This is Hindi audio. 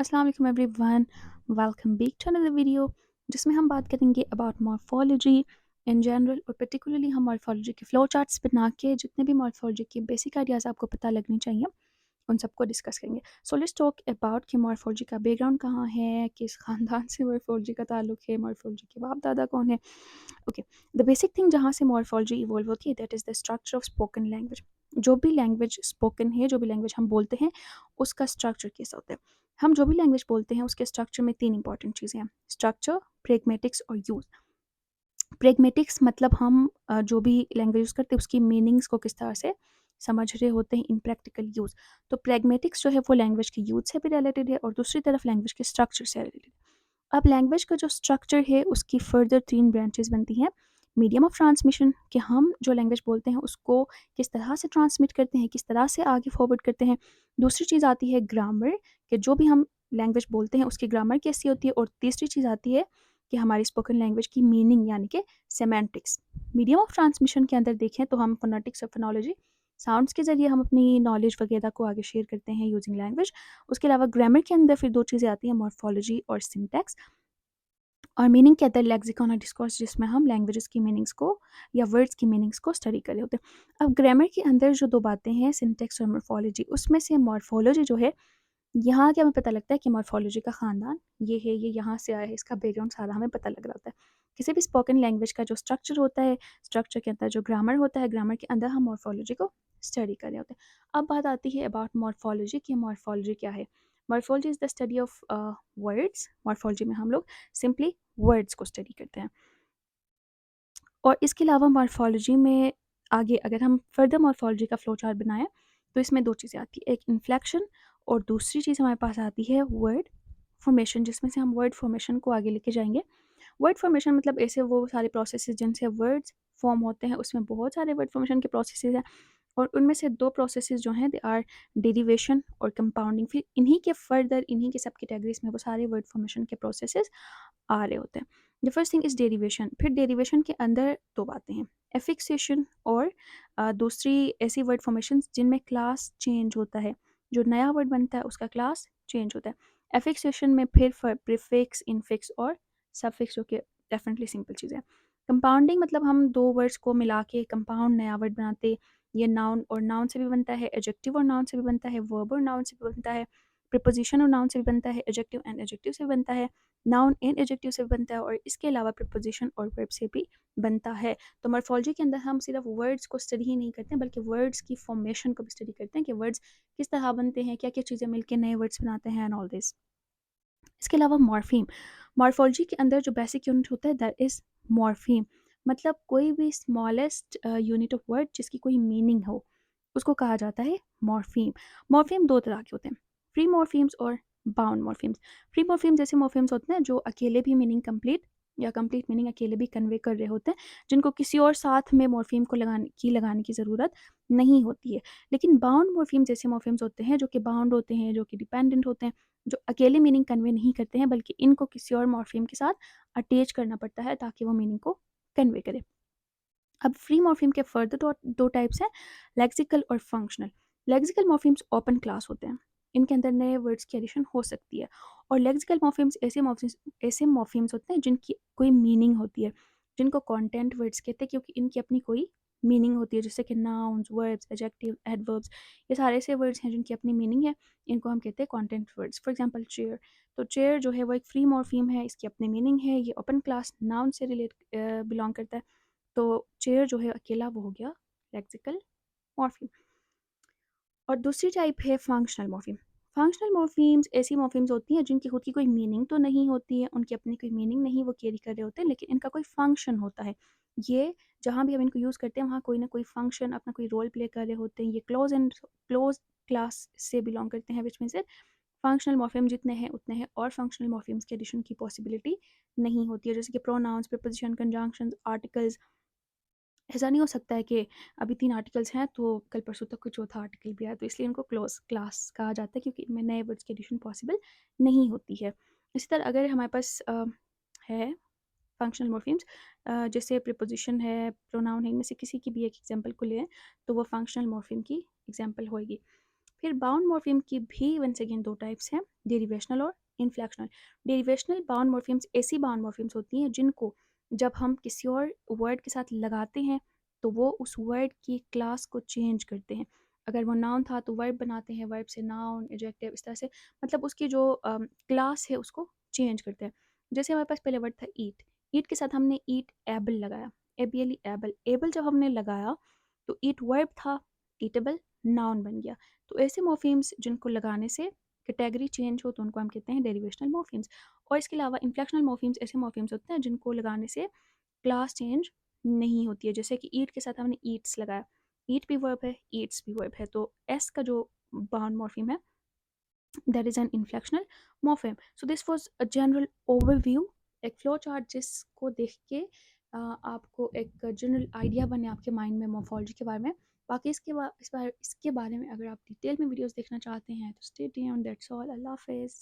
अस्सलाम वालेकुम everyone, welcome back to another video जिसमें हम बात करेंगे अबाउट मॉर्फोलॉजी इन जनरल और पर्टिकुलरली हम मॉर्फोलॉजी के फ्लो चार्ट्स बना के जितने भी मॉर्फोलॉजी के बेसिक आइडियाज़ आपको पता लगने चाहिए उन सबको डिस्कस करेंगे। सो लेट्स टॉक अबाउट कि मॉर्फोलॉजी का बैकग्राउंड कहाँ है, किस ख़ानदान से मॉर्फोलॉजी का ताल्लुक है, मॉर्फोलॉजी के बाप दादा कौन है। ओके, द बेसिक थिंग जहाँ से मॉर्फोलॉजी इवॉल्व होती है that is the structure of spoken language. जो भी लैंग्वेज स्पोकन है, जो भी लैंग्वेज हम बोलते हैं, उसका स्ट्रक्चर कैसा होता है। हम जो भी लैंग्वेज बोलते हैं उसके स्ट्रक्चर में 3 इंपॉर्टेंट चीज़ें हैं, स्ट्रक्चर, प्रैग्मेटिक्स और यूज़। प्रैग्मेटिक्स मतलब हम जो भी लैंग्वेज यूज़ करते हैं उसकी मीनिंग्स को किस तरह से समझ रहे होते हैं इन प्रैक्टिकल यूज़। तो प्रैग्मेटिक्स जो है वो लैंग्वेज के यूज़ से भी रिलेटेड है और दूसरी तरफ लैंग्वेज के स्ट्रक्चर से रिलेटेड। अब लैंग्वेज का जो स्ट्रक्चर है उसकी फर्दर 3 ब्रांचेस बनती हैं। मीडियम ऑफ ट्रांसमिशन कि हम जो लैंग्वेज बोलते हैं उसको किस तरह से ट्रांसमिट करते हैं, किस तरह से आगे फॉरवर्ड करते हैं। दूसरी चीज़ आती है ग्रामर कि जो भी हम लैंग्वेज बोलते हैं उसकी ग्रामर कैसी होती है। और तीसरी चीज़ आती है कि हमारी स्पोकन लैंग्वेज की मीनिंग यानी कि सेमेंटिक्स। मीडियम ऑफ ट्रांसमिशन के अंदर देखें तो हम फोनेटिक्स और फोनोलॉजी साउंड्स के ज़रिए हम अपनी नॉलेज वगैरह को आगे शेयर करते हैं यूजिंग लैंग्वेज। उसके अलावा ग्रामर के अंदर फिर 2 चीज़ें आती हैं, मॉर्फोलॉजी और सिंटैक्स। और मीनिंग के अंदर लेक्सिकॉन और डिस्कोर्स जिसमें हम लैंग्वेजेस की मीनिंग्स को या वर्ड्स की मीनिंग्स को स्टडी कर रहे होते हैं। अब ग्रामर के अंदर जो 2 बातें हैं, सिंटैक्स और मॉर्फोलॉजी, उसमें से मॉर्फोलॉजी जो है, यहाँ क्या हमें पता लगता है कि मॉर्फोलॉजी का ख़ानदान ये है, ये यहाँ से आया है, इसका बैकग्राउंड सारा हमें पता लग रहा होता है। किसी भी स्पोकन लैंग्वेज का जो स्ट्रक्चर होता है, स्ट्रक्चर के अंदर जो ग्रामर होता है, ग्रामर के अंदर हम मॉर्फोलॉजी को स्टडी कर रहे होते हैं। अब बात आती है अबाउट मॉर्फोलॉजी कि मॉर्फोलॉजी क्या है। Morphology is the study of words. Morphology में हम लोग सिंपली वर्ड्स को स्टडी करते हैं। और इसके अलावा मॉर्फोलॉजी में आगे अगर हम फर्दर मॉर्फोलॉजी का फ्लो चार्ट बनाएं तो इसमें 2 चीज़ें आती हैं, एक इन्फ्लेक्शन और दूसरी चीज़ हमारे पास आती है वर्ड फॉर्मेशन, जिसमें से हम वर्ड फॉर्मेशन को आगे लेके जाएंगे। वर्ड फॉर्मेशन मतलब ऐसे वो सारे प्रोसेसेस जिनसे वर्ड्स फॉर्म होते हैं, उसमें बहुत सारे वर्ड फॉर्मेशन के प्रोसेसेस हैं और उनमें से 2 प्रोसेसेस जो हैं दे आर डेरिवेशन और कंपाउंडिंग। फिर इन्हीं के फर्दर इन्हीं के सब कैटेगरीज में वो सारे वर्ड फॉर्मेशन के प्रोसेसेस आ रहे होते हैं। The first thing is derivation. फिर डेरिवेशन के अंदर 2 बातें हैं, एफिक्सेशन और दूसरी ऐसी वर्ड फॉर्मेशन जिनमें क्लास चेंज होता है। जो नया वर्ड बनता है उसका क्लास चेंज होता है। एफिक्सेशन में फिर प्रीफिक्स, इनफिक्स और सफिक्स जो कि डेफिनेटली सिंपल चीज़ है। कंपाउंडिंग मतलब हम 2 वर्ड्स को मिला के कंपाउंड नया वर्ड बनाते। ये नाउन और नाउन से भी बनता है, एडजेक्टिव और नाउन से भी बनता है, वर्ब और नाउन से भी बनता है, प्रीपोजिशन और नाउन से भी बनता है, एडजेक्टिव एंड एडजेक्टिव से भी बनता है, नाउन एंड एडजेक्टिव से भी बनता है और इसके अलावा प्रीपोजिशन और वर्ब से भी बनता है। तो मॉर्फोलॉजी के अंदर हम सिर्फ वर्ड्स को स्टडी ही नहीं करते हैं बल्कि वर्ड्स की फॉर्मेशन को भी स्टडी करते हैं कि वर्ड्स किस तरह बनते हैं, क्या-क्या चीज़ें मिलके नए वर्ड्स बनाते हैं एंड ऑल दिस। इसके अलावा मॉर्फीम, मॉर्फोलॉजी के अंदर जो बेसिक यूनिट होता है दैट इज़ मॉर्फीम। मतलब कोई भी स्मॉलेस्ट यूनिट ऑफ वर्ड जिसकी कोई मीनिंग हो उसको कहा जाता है मॉर्फीम। मॉर्फीम 2 तरह के होते हैं, फ्री मॉर्फीम्स और बाउंड मॉर्फीम्स। फ्री मॉर्फीम्स जैसे मॉर्फीम्स होते हैं जो अकेले भी मीनिंग कंप्लीट या कंप्लीट मीनिंग अकेले भी कन्वे कर रहे होते हैं, जिनको किसी और साथ में मॉर्फीम को लगाने की ज़रूरत नहीं होती है। लेकिन बाउंड मॉर्फीम्स जैसे मॉर्फीम्स होते हैं जो कि बाउंड होते हैं, जो कि डिपेंडेंट होते हैं, जो अकेले मीनिंग कन्वे नहीं करते हैं बल्कि इनको किसी और मॉर्फीम के साथ अटैच करना पड़ता है ताकि वो मीनिंग को कन्वे करे। अब फ्री मॉर्फीम के फर्दर 2 टाइप्स हैं, लेक्सिकल और functional. Lexical morphemes open class होते हैं, इनके अंदर नए वर्ड्स की एडिशन हो सकती है। और लेक्सिकल मॉर्फीम्स ऐसे मॉर्फीम्स होते हैं जिनकी कोई मीनिंग होती है, जिनको कंटेंट वर्ड्स कहते हैं क्योंकि इनकी अपनी कोई मीनिंग होती है, जैसे कि नाउन्स, वर्ब्स, एडजेक्टिव, एडवर्ब्स, ये सारे ऐसे वर्ड्स हैं जिनकी अपनी मीनिंग है, इनको हम कहते हैं content words. For example chair, तो चेयर जो है वो एक फ्री मॉर्फीम है, इसकी अपनी मीनिंग है, ये ओपन क्लास नाउन से बिलोंग करता है। तो चेयर जो है अकेला वो हो गया लेक्सिकल मॉर्फीम। और दूसरी टाइप है फंक्शनल मॉर्फीम। फंक्शनल मॉर्फीम्स ऐसी मॉर्फीम्स होती हैं जिनकी खुद की कोई मीनिंग तो नहीं होती है, उनकी अपनी कोई मीनिंग नहीं वो कैरी कर रहे होते हैं, लेकिन इनका कोई फंक्शन होता है। ये जहाँ भी हम इनको यूज़ करते हैं वहाँ कोई ना कोई फंक्शन अपना कोई रोल प्ले कर रहे होते हैं। ये क्लोज क्लास से बिलोंग करते हैं, विच मीन्स फंक्शनल मॉर्फिम जितने हैं उतने हैं और फंक्शनल मॉर्फिम्स के एडिशन की पॉसिबिलिटी नहीं होती है, जैसे कि प्रोनाउंस, प्रीपोजिशन, कंजंक्शंस, आर्टिकल्स। ऐसा नहीं हो सकता है कि अभी 3 आर्टिकल्स हैं तो कल परसों तक कोई चौथा आर्टिकल भी आए, तो इसलिए इनको क्लोज क्लास कहा जाता है क्योंकि इनमें नए वर्ड्स की एडिशन पॉसिबल नहीं होती है। इसी तरह अगर हमारे पास है फंक्शनल मॉर्फिम्स, जैसे प्रीपोजिशन है, प्रोनाउन है, इनमें से किसी की भी एक एग्जांपल को लें तो वो फंक्शनल मॉर्फिम की एग्जांपल होएगी। फिर बाउंड मॉर्फिम की भी वंस अगेन दो टाइप्स हैं, डेरिवेशनल और इन्फ्लेक्शनल। डेरिवेशनल बाउंड मॉर्फिम्स ऐसी बाउंड मॉर्फिम्स होती हैं जिनको जब हम किसी और वर्ड के साथ लगाते हैं तो वो उस वर्ड की क्लास को चेंज करते हैं। अगर वो नाउन था तो वर्ब बनाते हैं, वर्ब से नाउन, एडजेक्टिव, इस तरह से मतलब उसकी जो क्लास है उसको चेंज करते हैं। जैसे हमारे पास पहले वर्ड था ईट, ईट के साथ हमने ईट एबल लगाया, एबीएल एबल, एबल जब हमने लगाया तो ईट वर्ब था, ईटेबल नाउन बन गया। तो ऐसे मॉर्फिम्स जिनको लगाने से कैटेगरी चेंज हो तो उनको हम कहते हैं डेरिवेशनल मॉर्फिम्स। और इसके अलावा इन्फ्लेक्शनल मॉर्फिम्स ऐसे मॉर्फिम्स होते हैं जिनको लगाने से क्लास चेंज नहीं होती है। जैसे कि ईट के साथ हमने ईट्स लगाया, ईट भी वर्ब है, ईट्स भी वर्ब है, तो एस का जो बाउंड मॉर्फिम है that is an inflectional morpheme. So this was a general overview, एक फ्लो चार्ट जिसको देख के आपको एक जनरल आइडिया बने आपके माइंड में मॉर्फोलॉजी के बारे में। बाकी इसके बारे में अगर आप डिटेल में वीडियोस देखना चाहते हैं तो स्टे ट्यून्ड, दैट्स ऑल, अल्लाह हाफिज़।